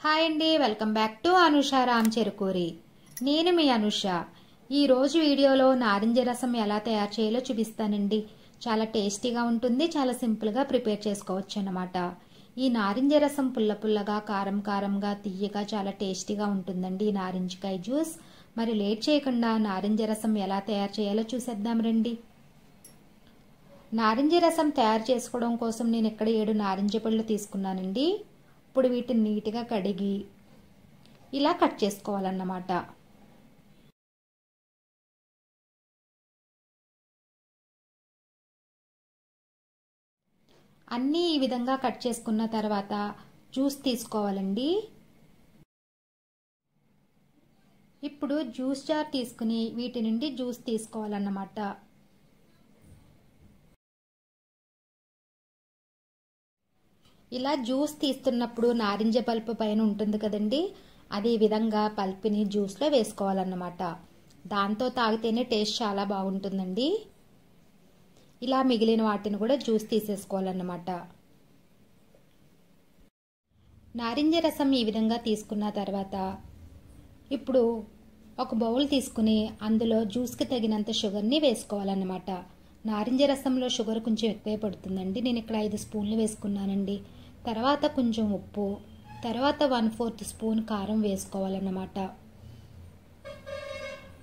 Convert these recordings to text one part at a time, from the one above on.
Hi అండి, welcome back to Anusha Ram Cherukuri. నేను మీ అనుష. ఈ రోజు వీడియోలో నారింజ రసం ఎలా తయారు చేయాలో చూపిస్తానండి. చాలా టేస్టీగా ఉంటుంది, చాలా సింపుల్గా ప్రిపేర్ చేసుకోవచ్చు అన్నమాట. ఈ నారింజ రసం పుల్ల పుల్లగా, కారం కారంగా, తియ్యగా చాలా టేస్టీగా ఉంటుందండి ఈ నారింజకాయ జ్యూస్. మరి లేట్ చేయకుండా నారింజ రసం ఎలా తయారు చేయాలో చూసేద్దాం రండి. నారింజ రసం తయారు చేసుకోవడం కోసం నేను ఇక్కడ 7 నారింజ పళ్ళు తీసుకున్నానండి. ఇప్పుడు వీటిని నీట్గా కడిగి ఇలా కట్ చేసుకోవాలన్నమాట. అన్నీ ఈ విధంగా కట్ చేసుకున్న తర్వాత జ్యూస్ తీసుకోవాలండి. ఇప్పుడు జ్యూస్ జార్ తీసుకుని వీటి నుండి జ్యూస్ తీసుకోవాలన్నమాట. ఇలా జ్యూస్ తీస్తున్నప్పుడు నారింజ పల్పు పైన ఉంటుంది కదండి, అదే విధంగా పల్పుని జ్యూస్లో వేసుకోవాలన్నమాట. దాంతో తాగితేనే టేస్ట్ చాలా బాగుంటుందండి. ఇలా మిగిలిన వాటిని కూడా జ్యూస్ తీసేసుకోవాలన్నమాట. నారింజ రసం ఈ విధంగా తీసుకున్న తర్వాత ఇప్పుడు ఒక బౌల్ తీసుకుని అందులో జ్యూస్కి తగినంత షుగర్ని వేసుకోవాలన్నమాట. నారింజ రసంలో షుగర్ కొంచెం ఎక్కువే పడుతుందండి. నేను ఇక్కడ 5 స్పూన్లు వేసుకున్నానండి. తర్వాత కొంచెం ఉప్పు, తర్వాత 1/4 స్పూన్ కారం వేసుకోవాలన్నమాట.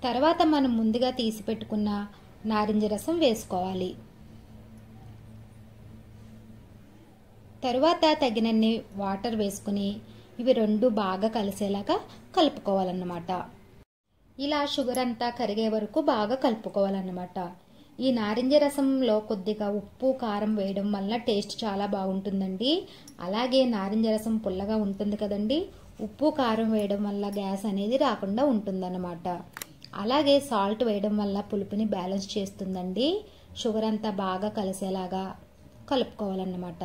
తర్వాత మనం ముందుగా తీసి పెట్టుకున్న నారింజ రసం వేసుకోవాలి. తర్వాత తగినన్ని వాటర్ వేసుకుని ఇవి రెండు బాగా కలిసేలాగా కలుపుకోవాలన్నమాట. ఇలా షుగర్ అంతా కరిగే వరకు బాగా కలుపుకోవాలన్నమాట. ఈ నారింజ రసంలో కొద్దిగా ఉప్పు కారం వేయడం వల్ల టేస్ట్ చాలా బాగుంటుందండి. అలాగే నారింజ రసం పుల్లగా ఉంటుంది కదండి, ఉప్పు కారం వేయడం వల్ల గ్యాస్ అనేది రాకుండా ఉంటుందన్నమాట. అలాగే సాల్ట్ వేయడం వల్ల పులుపుని బ్యాలెన్స్ చేస్తుందండి. షుగర్ అంతా బాగా కలిసేలాగా కలుపుకోవాలన్నమాట.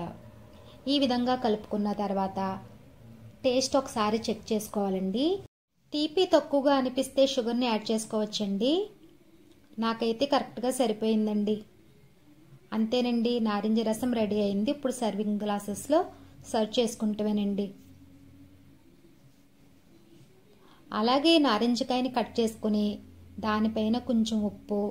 ఈ విధంగా కలుపుకున్న తర్వాత టేస్ట్ ఒకసారి చెక్ చేసుకోవాలండి. తీపి తక్కువగా అనిపిస్తే షుగర్ని యాడ్ చేసుకోవచ్చండి. నాకైతే కరెక్ట్గా సరిపోయిందండి. అంతేనండి, నారింజ రసం రెడీ అయింది. ఇప్పుడు సర్వింగ్ గ్లాసెస్లో సర్వ్ చేసుకుంటామేనండి. అలాగే నారింజకాయని కట్ చేసుకుని దానిపైన కొంచెం ఉప్పు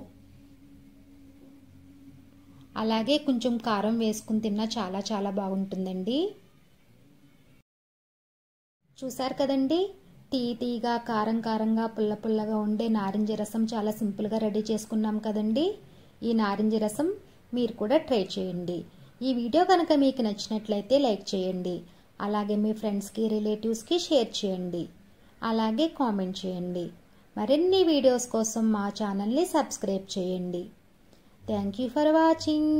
అలాగే కొంచెం కారం వేసుకుని తిన్నా చాలా చాలా బాగుంటుందండి. చూసారు కదండి, తీగా కారం కారంగా పుల్ల పుల్లగా ఉండే నారింజ రసం చాలా సింపుల్గా రెడీ చేసుకున్నాం కదండి. ఈ నారింజ రసం మీరు కూడా ట్రై చేయండి. ఈ వీడియో కనుక మీకు నచ్చినట్లయితే లైక్ చేయండి. అలాగే మీ ఫ్రెండ్స్కి రిలేటివ్స్కి షేర్ చేయండి. అలాగే కామెంట్ చేయండి. మరిన్ని వీడియోస్ కోసం మా ఛానల్ని సబ్స్క్రైబ్ చేయండి. Thank you for watching.